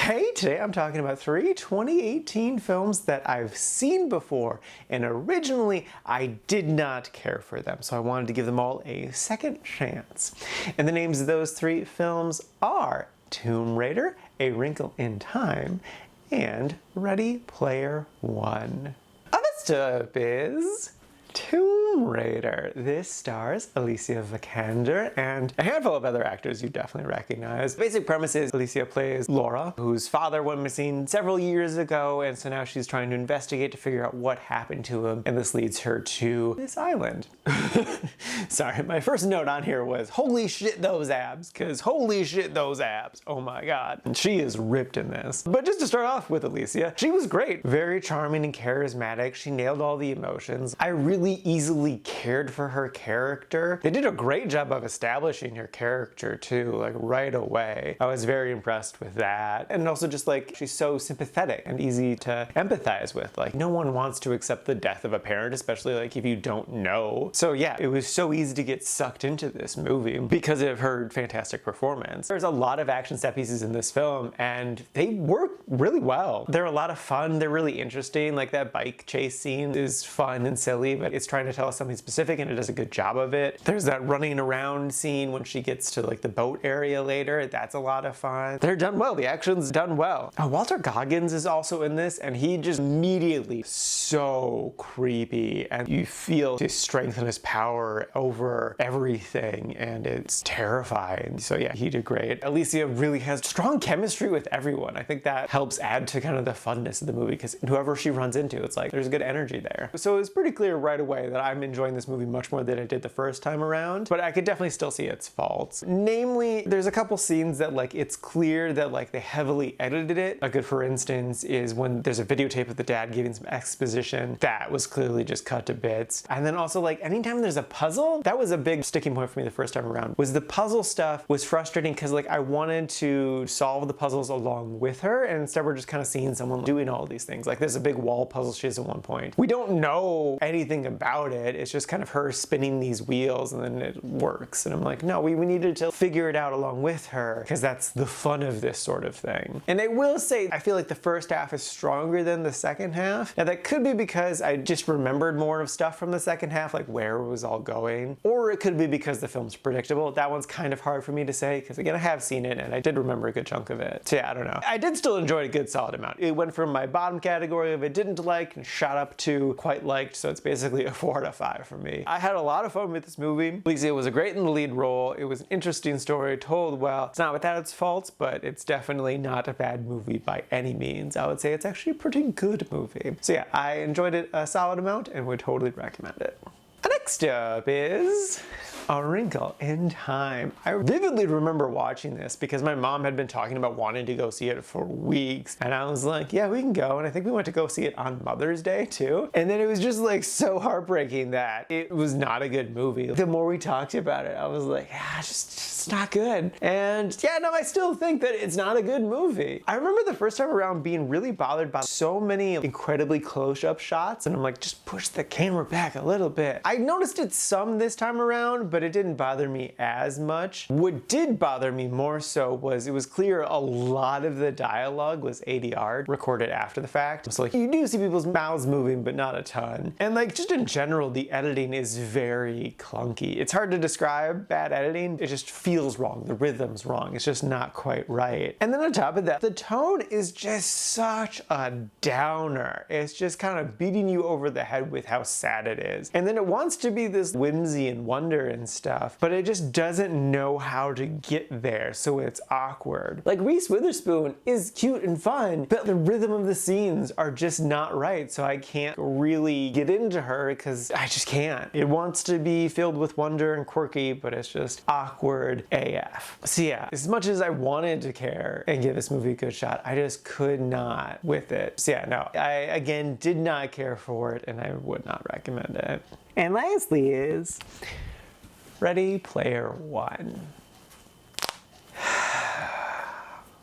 Hey, today I'm talking about 3 2018 films that I've seen before, and originally I did not care for them, so I wanted to give them all a second chance. And the names of those 3 films are Tomb Raider, A Wrinkle in Time, and Ready Player One. First up is Tomb Raider. This stars Alicia Vikander and a handful of other actors you definitely recognize. The basic premise is Alicia plays Laura, whose father went missing several years ago, and so now she's trying to investigate to figure out what happened to him, and this leads her to this island. Sorry, my first note on here was, holy shit those abs, because holy shit those abs, oh my god. And she is ripped in this. But just to start off with Alicia, she was great. Very charming and charismatic. She nailed all the emotions. I really easily cared for her character. They did a great job of establishing her character too, like right away. I was very impressed with that. And also just like, she's so sympathetic and easy to empathize with. Like, no one wants to accept the death of a parent, especially like if you don't know. So yeah, it was so easy to get sucked into this movie because of her fantastic performance. There's a lot of action set pieces in this film and they work really well. They're a lot of fun, they're really interesting. Like that bike chase scene is fun and silly, but it's trying to tell us something specific and it does a good job of it. There's that running around scene when she gets to like the boat area later. That's a lot of fun. They're done well. The action's done well. Walter Goggins is also in this and he just immediately so creepy and you feel his strength and his power over everything and it's terrifying. So yeah, he did great. Alicia really has strong chemistry with everyone. I think that helps add to kind of the funness of the movie because whoever she runs into, it's like there's good energy there. So it's pretty clear right away that I'm enjoying this movie much more than I did the first time around, but I could definitely still see its faults. Namely, there's a couple scenes that like it's clear that like they heavily edited it. A good for instance is when there's a videotape of the dad giving some exposition that was clearly just cut to bits. And then also like anytime there's a puzzle, that was a big sticking point for me the first time around, was the puzzle stuff was frustrating because like I wanted to solve the puzzles along with her and instead we're just kind of seeing someone doing all these things. Like there's a big wall puzzle she has at one point. We don't know anything about it. It's just kind of her spinning these wheels and then it works. And I'm like, no, we needed to figure it out along with her because that's the fun of this sort of thing. And I will say, I feel like the first half is stronger than the second half. Now that could be because I just remembered more of stuff from the second half, like where it was all going. Or it could be because the film's predictable. That one's kind of hard for me to say because again, I have seen it and I did remember a good chunk of it. So yeah, I don't know. I did still enjoy a good solid amount. It went from my bottom category of it didn't like and shot up to quite liked. So it's basically a 4 out of 5 for me. I had a lot of fun with this movie. Alicia was great in the lead role. It was an interesting story told well. It's not without its faults, but it's definitely not a bad movie by any means. I would say it's actually a pretty good movie. So yeah, I enjoyed it a solid amount and would totally recommend it. Next up is A Wrinkle in Time. I vividly remember watching this because my mom had been talking about wanting to go see it for weeks. And I was like, yeah, we can go. And I think we went to go see it on Mother's Day too. And then it was just like so heartbreaking that it was not a good movie. The more we talked about it, I was like, yeah, just not good. And yeah, no, I still think that it's not a good movie. I remember the first time around being really bothered by so many incredibly close-up shots. And I'm like, just push the camera back a little bit. I noticed it some this time around, but it didn't bother me as much. What did bother me more so was it was clear a lot of the dialogue was ADR, recorded after the fact. So like you do see people's mouths moving, but not a ton. And like just in general, the editing is very clunky. It's hard to describe bad editing. It just feels wrong. The rhythm's wrong. It's just not quite right. And then on top of that, the tone is just such a downer. It's just kind of beating you over the head with how sad it is. And then it wants to be this whimsy and wonder and stuff, but it just doesn't know how to get there, so it's awkward. Like Reese Witherspoon is cute and fun, but the rhythm of the scenes are just not right, so I can't really get into her because I just can't. It wants to be filled with wonder and quirky, but it's just awkward AF. So yeah, as much as I wanted to care and give this movie a good shot, I just could not with it. So yeah, no, I again did not care for it and I would not recommend it. And lastly is Ready Player One.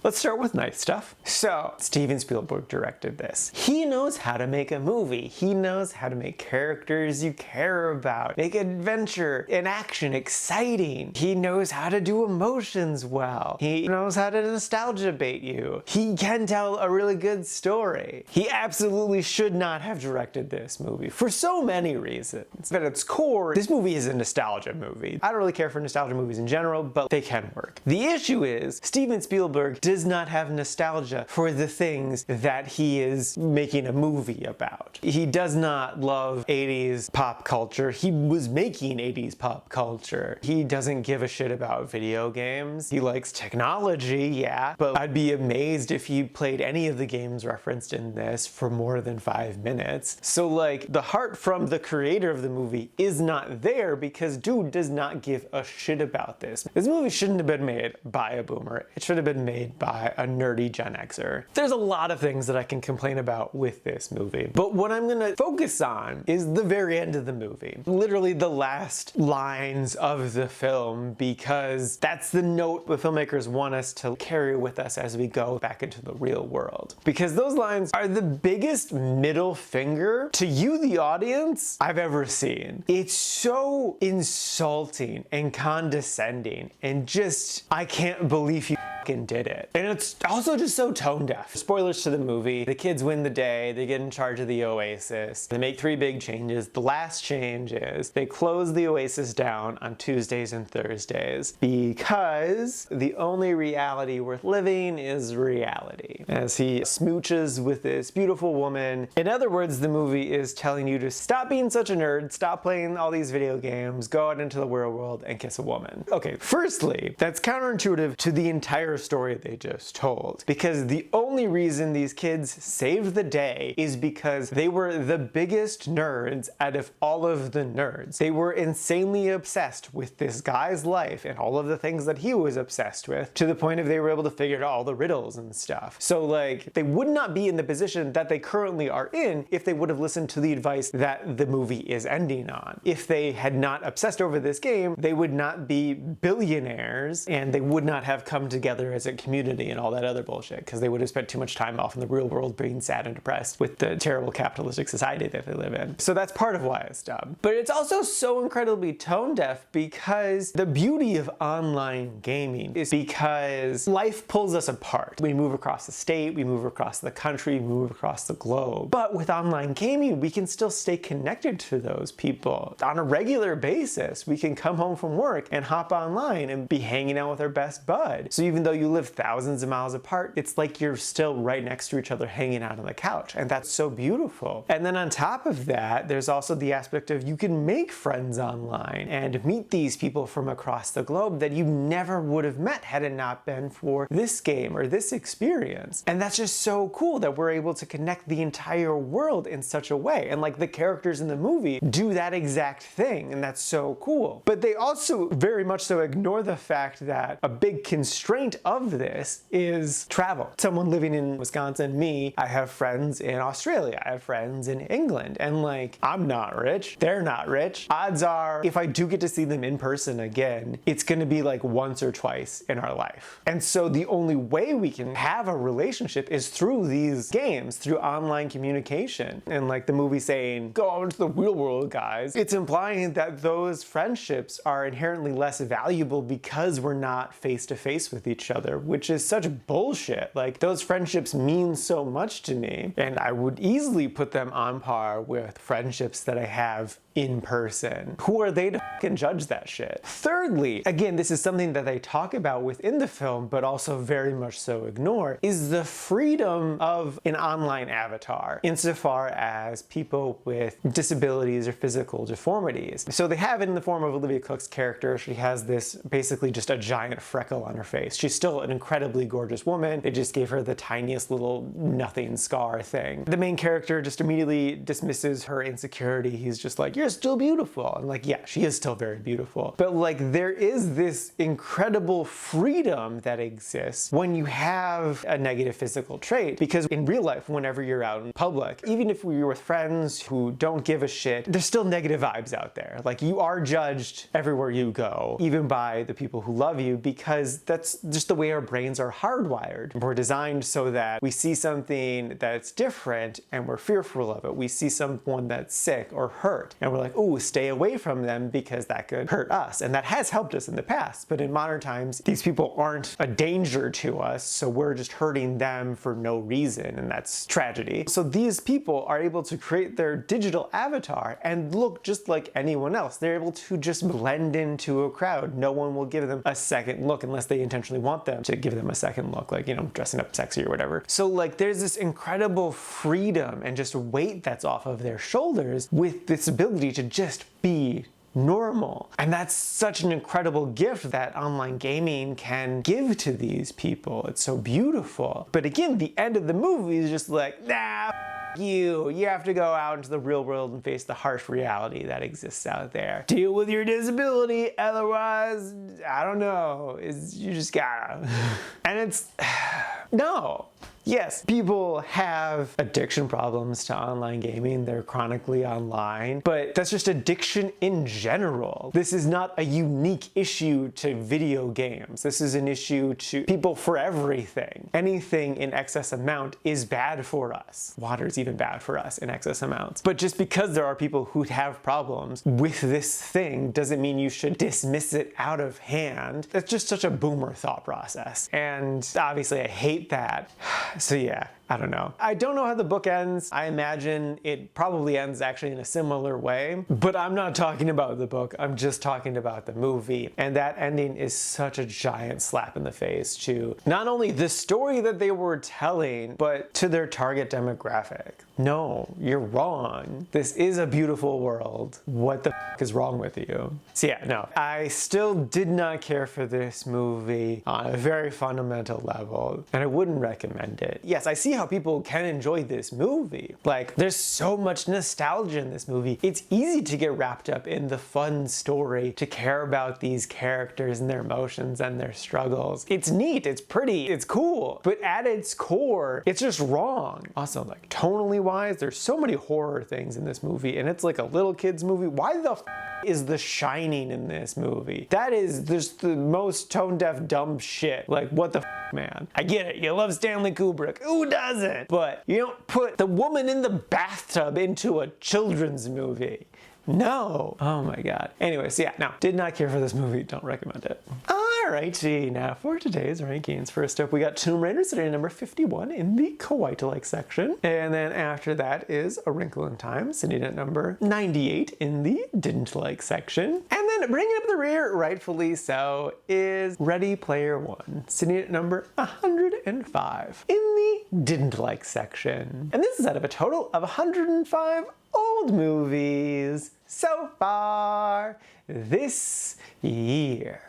Let's start with nice stuff. So, Steven Spielberg directed this. He knows how to make a movie. He knows how to make characters you care about, make adventure and action exciting. He knows how to do emotions well. He knows how to nostalgia bait you. He can tell a really good story. He absolutely should not have directed this movie for so many reasons. At its core, this movie is a nostalgia movie. I don't really care for nostalgia movies in general, but they can work. The issue is, Steven Spielberg does not have nostalgia for the things that he is making a movie about. He does not love 80s pop culture. He was making 80s pop culture. He doesn't give a shit about video games. He likes technology, yeah, but I'd be amazed if he played any of the games referenced in this for more than 5 minutes. So like, the heart from the creator of the movie is not there because dude does not give a shit about this. This movie shouldn't have been made by a boomer. It should have been made by a nerdy Gen Xer. There's a lot of things that I can complain about with this movie, but what I'm gonna focus on is the very end of the movie. Literally the last lines of the film, because that's the note the filmmakers want us to carry with us as we go back into the real world. Because those lines are the biggest middle finger to you, the audience, I've ever seen. It's so insulting and condescending and just, I can't believe you did it. And it's also just so tone deaf. Spoilers to the movie. The kids win the day. They get in charge of the Oasis. They make 3 big changes. The last change is they close the Oasis down on Tuesdays and Thursdays because the only reality worth living is reality. As he smooches with this beautiful woman. In other words, the movie is telling you to stop being such a nerd, stop playing all these video games, go out into the real world and kiss a woman. Okay, firstly, that's counterintuitive to the entire story they just told, because the only reason these kids saved the day is because they were the biggest nerds out of all of the nerds. They were insanely obsessed with this guy's life and all of the things that he was obsessed with, to the point of they were able to figure out all the riddles and stuff. So like, they would not be in the position that they currently are in if they would have listened to the advice that the movie is ending on. If they had not obsessed over this game, they would not be billionaires and they would not have come together as a community and all that other bullshit, because they would have spent too much time off in the real world being sad and depressed with the terrible capitalistic society that they live in. So that's part of why it's dumb. But it's also so incredibly tone deaf because the beauty of online gaming is because life pulls us apart. We move across the state, we move across the country, we move across the globe. But with online gaming, we can still stay connected to those people. On a regular basis, we can come home from work and hop online and be hanging out with our best bud. So even though you live thousands of miles apart, it's like you're still right next to each other hanging out on the couch, and that's so beautiful. And then on top of that, there's also the aspect of you can make friends online and meet these people from across the globe that you never would have met had it not been for this game or this experience. And that's just so cool that we're able to connect the entire world in such a way. And like, the characters in the movie do that exact thing, and that's so cool. But they also very much so ignore the fact that a big constraint of this is travel. Someone living in Wisconsin, me, I have friends in Australia, I have friends in England, and like, I'm not rich, they're not rich. Odds are, if I do get to see them in person again, it's gonna be like once or twice in our life. And so the only way we can have a relationship is through these games, through online communication. And like the movie saying, go out into the real world, guys, it's implying that those friendships are inherently less valuable because we're not face to face with each other, which is such bullshit. Like, those friendships mean so much to me, and I would easily put them on par with friendships that I have in person. Who are they to fucking judge that shit? Thirdly, again, this is something that they talk about within the film, but also very much so ignore, is the freedom of an online avatar insofar as people with disabilities or physical deformities. So they have it in the form of Olivia Cooke's character. She has this basically just a giant freckle on her face. She's still an incredibly gorgeous woman. They just gave her the tiniest little nothing scar thing. The main character just immediately dismisses her insecurity. He's just like, you're you're still beautiful. And like, yeah, she is still very beautiful. But like, there is this incredible freedom that exists when you have a negative physical trait. Because in real life, whenever you're out in public, even if you're with friends who don't give a shit, there's still negative vibes out there. Like, you are judged everywhere you go, even by the people who love you, because that's just the way our brains are hardwired. We're designed so that we see something that's different and we're fearful of it. We see someone that's sick or hurt and we're like, oh, stay away from them because that could hurt us. And that has helped us in the past. But in modern times, these people aren't a danger to us, so we're just hurting them for no reason, and that's tragedy. So these people are able to create their digital avatar and look just like anyone else. They're able to just blend into a crowd. No one will give them a second look unless they intentionally want them to give them a second look, like, you know, dressing up sexy or whatever. So like, there's this incredible freedom and just weight that's off of their shoulders with this ability to just be normal. And that's such an incredible gift that online gaming can give to these people. It's so beautiful. But again, the end of the movie is just like, nah, you have to go out into the real world and face the harsh reality that exists out there. Deal with your disability, otherwise, I don't know, you just gotta. And it's, no. Yes, people have addiction problems to online gaming. They're chronically online, but that's just addiction in general. This is not a unique issue to video games. This is an issue to people for everything. Anything in excess amount is bad for us. Water is even bad for us in excess amounts. But just because there are people who have problems with this thing doesn't mean you should dismiss it out of hand. That's just such a boomer thought process. And obviously I hate that. So yeah, I don't know. I don't know how the book ends. I imagine it probably ends actually in a similar way, but I'm not talking about the book. I'm just talking about the movie. And that ending is such a giant slap in the face to not only the story that they were telling, but to their target demographic. No, you're wrong. This is a beautiful world. What the f is wrong with you? So yeah, no, I still did not care for this movie on a very fundamental level, and I wouldn't recommend it. Yes, I see how people can enjoy this movie. Like, there's so much nostalgia in this movie. It's easy to get wrapped up in the fun story, to care about these characters and their emotions and their struggles. It's neat, it's pretty, it's cool, but at its core, it's just wrong. Also, like, tonally wise, there's so many horror things in this movie, and it's like a little kid's movie. Why the f is The Shining in this movie? That is just the most tone-deaf, dumb shit. Like, what the f, man? I get it, you love Stanley Kubrick. Who doesn't? But you don't put the woman in the bathtub into a children's movie. No. Oh my god. Anyways, yeah, no, did not care for this movie. Don't recommend it. Alrighty, now for today's rankings. First up, we got Tomb Raider sitting at number 51 in the kawaii-like section. And then after that is A Wrinkle in Time, sitting at number 98 in the didn't-like section. And then bringing up the rear, rightfully so, is Ready Player One, sitting at number 105 in the didn't-like section. And this is out of a total of 105 old movies so far this year.